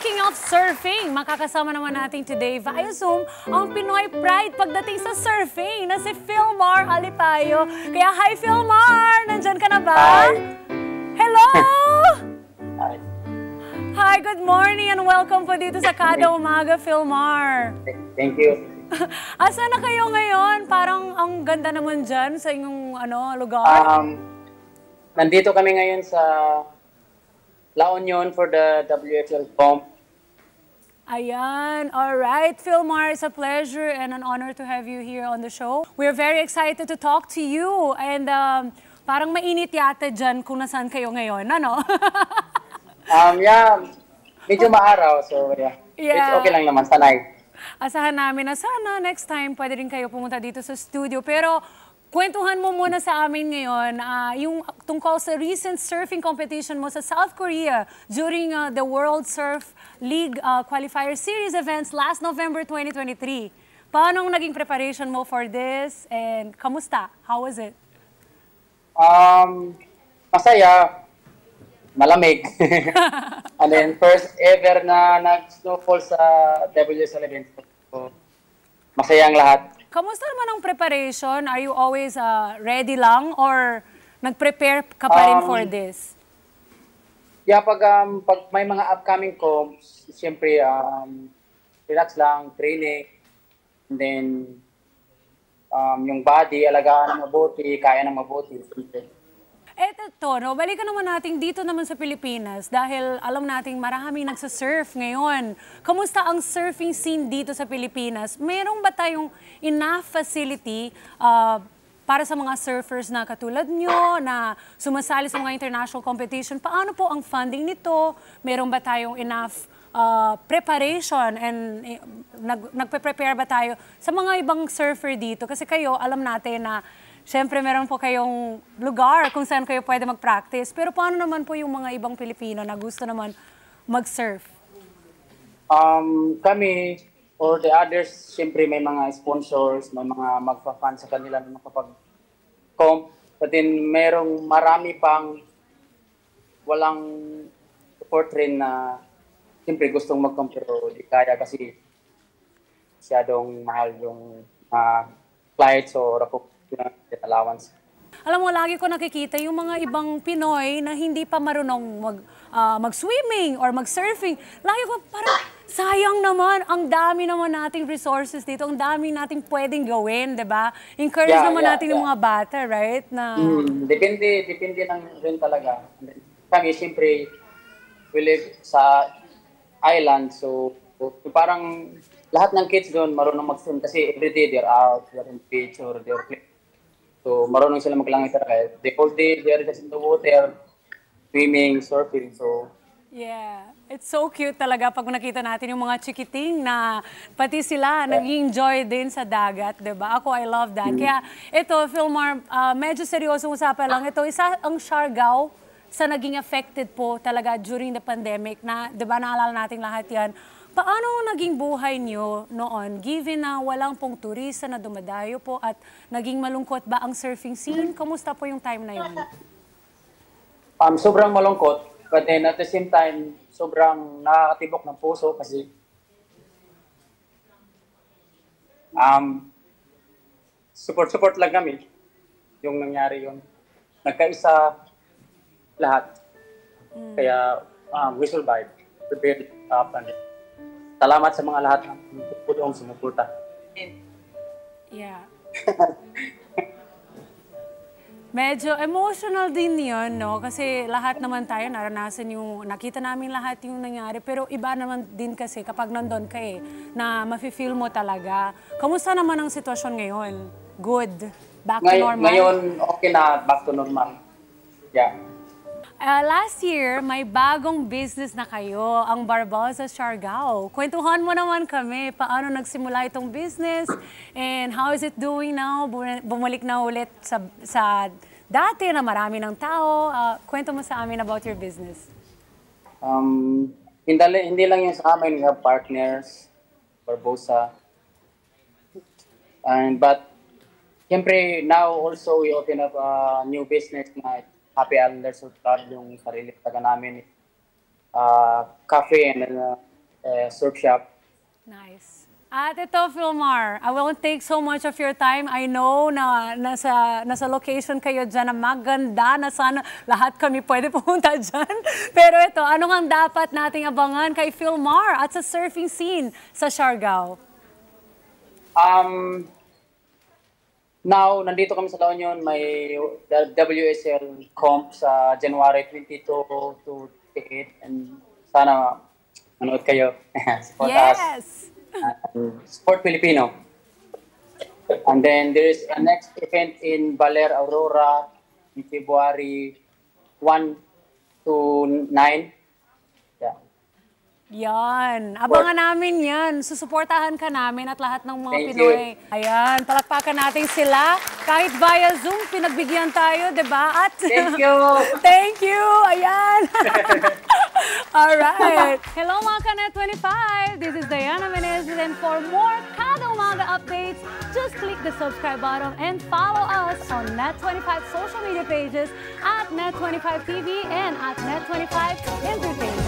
Speaking of surfing, makakasama naman natin today via Zoom ang Pinoy Pride pagdating sa surfing na si Philmar Alipayo. Kaya hi Philmar! Nandyan ka na ba? Hi. Hello! Hi. Hi, good morning and welcome po dito sa Kada Umaga, Philmar. Thank you. Asa na kayo ngayon? Parang ang ganda naman dyan sa inyong lugar. Nandito kami ngayon sa La Union for the WFL Comp. Ayan, all right. Philmar, it's a pleasure and an honor to have you here on the show. We're very excited to talk to you and parang mainit yata dyan kung nasaan kayo ngayon, ano? Yeah, medyo maaraw, so yeah. It's okay lang naman, sanay. Asahan namin na sana next time pwede rin kayo pumunta dito sa studio. Pero kwentuhan mo muna sa amin ngayon yung tungkol sa recent surfing competition mo sa South Korea during the World Surf League Qualifier Series events last November 2023. Paano ang naging preparation mo for this and kamusta? How was it? Masaya, malamig. And then first ever na nag-snowfall sa WSL event. So, masaya ang lahat. Kamusta naman ang preparation? Are you always ready lang or nag-prepare ka pa rin for this? Yeah, pag may mga upcoming comps, siyempre relax lang, training, and then yung body, alagaan ng mabuti, kaya ng mabuti. Eto, no, balikan naman natin dito naman sa Pilipinas dahil alam nating maraming nagsasurf ngayon. Kamusta ang surfing scene dito sa Pilipinas? Meron ba tayong enough facility para sa mga surfers na katulad nyo, na sumasali sa mga international competition? Paano po ang funding nito? Meron ba tayong enough preparation and nagpe-prepare ba tayo sa mga ibang surfer dito? Kasi kayo, alam natin na siyempre, meron po kayong lugar kung saan kayo pwede mag-practice. Pero paano naman po yung mga ibang Pilipino na gusto naman mag-surf? Kami, or the others, siyempre may mga sponsors, may mga magpa-fund sa kanila na makapag-comp. But then, merong marami pang walang support rin na siyempre gustong mag-comp pero di kaya kasi masyadong mahal yung flights or allowance. Alam mo, lagi ko nakikita yung mga ibang Pinoy na hindi pa marunong mag-swimming or mag-surfing. Lagi ko parang sayang naman, ang dami naman nating resources dito, ang dami nating pwedeng gawin, di ba? Encourage naman natin yung mga bata, right? Na... Depende lang rin talaga. Kami, siyempre, we live sa island, so parang lahat ng kids doon marunong mag-swim kasi everyday they're out, they're in the beach or they're playing. So, marunong sila maglangit talaga. The whole day, they're just in the water, swimming, surfing. So, yeah. It's so cute talaga pag nakita natin yung mga chikiting na pati sila nag-enjoy din sa dagat, di ba? Ako, I love that. Kaya ito, Philmar, medyo seryosong usapan lang. Ito, isa ang Siargao sa naging affected po talaga during the pandemic na, di ba, naalala natin lahat yan. Paano naging buhay niyo noon, given na walang pong turista na dumadayo po at naging malungkot ba ang surfing scene? Kamusta po yung time na yun? Sobrang malungkot, but then at the same time, sobrang nakakatibok ng puso kasi support lang kami yung nangyari yun. Nagkaisa lahat. Kaya we survived. Prepared up and salamat sa mga lahat ng tulong sumuporta. Yeah. Medyo emotional din yun, no? Kasi lahat naman tayo naranasan yung, nakita namin lahat yung nangyari. Pero iba naman din kasi kapag nandun ka na mafe-feel mo talaga. Kamusta naman ang sitwasyon ngayon? Good? Back to normal? Ngayon, okay na, back to normal. Yeah. Last year, may bagong business na kayo, ang Barbosa Siargao. Kwentuhan mo naman kami, paano nagsimula itong business and how is it doing now? Bumalik na ulit sa dati na marami ng tao. Kwento mo sa amin about your business. Hindi lang yung sa amin, we have partners, Barbosa. But, siyempre, now also we open up a new business na Happy Islanders Club, yung sarili taga namin. Cafe and surf shop. Nice. At ito, Philmar, I won't take so much of your time. I know na nasa location kayo dyan na maganda, na sana lahat kami pwede pumunta dyan. Pero ito, ano ang dapat nating abangan kay Philmar at sa surfing scene sa Siargao? Now, nandito kami sa La Union, may WSL comp sa January 22 to 8, and sana manood kayo. Support us. Yes! Sport Filipino. And then there is a next event in Baler, Aurora in February 1 to 9. Yeah. Yan. Abangan namin yan. Susuportahan ka namin at lahat ng mga Thank Pinoy. Ayan. Palakpakan natin sila. Kahit via Zoom, pinagbigyan tayo, di ba? At Thank you! thank you! Ayan. Alright. Hello mga Kanet 25. This is Diana Menezes, and for more kada umaga updates, just click the subscribe button and follow us on Net25 social media pages at Net25 TV and at Net25 Entertainment.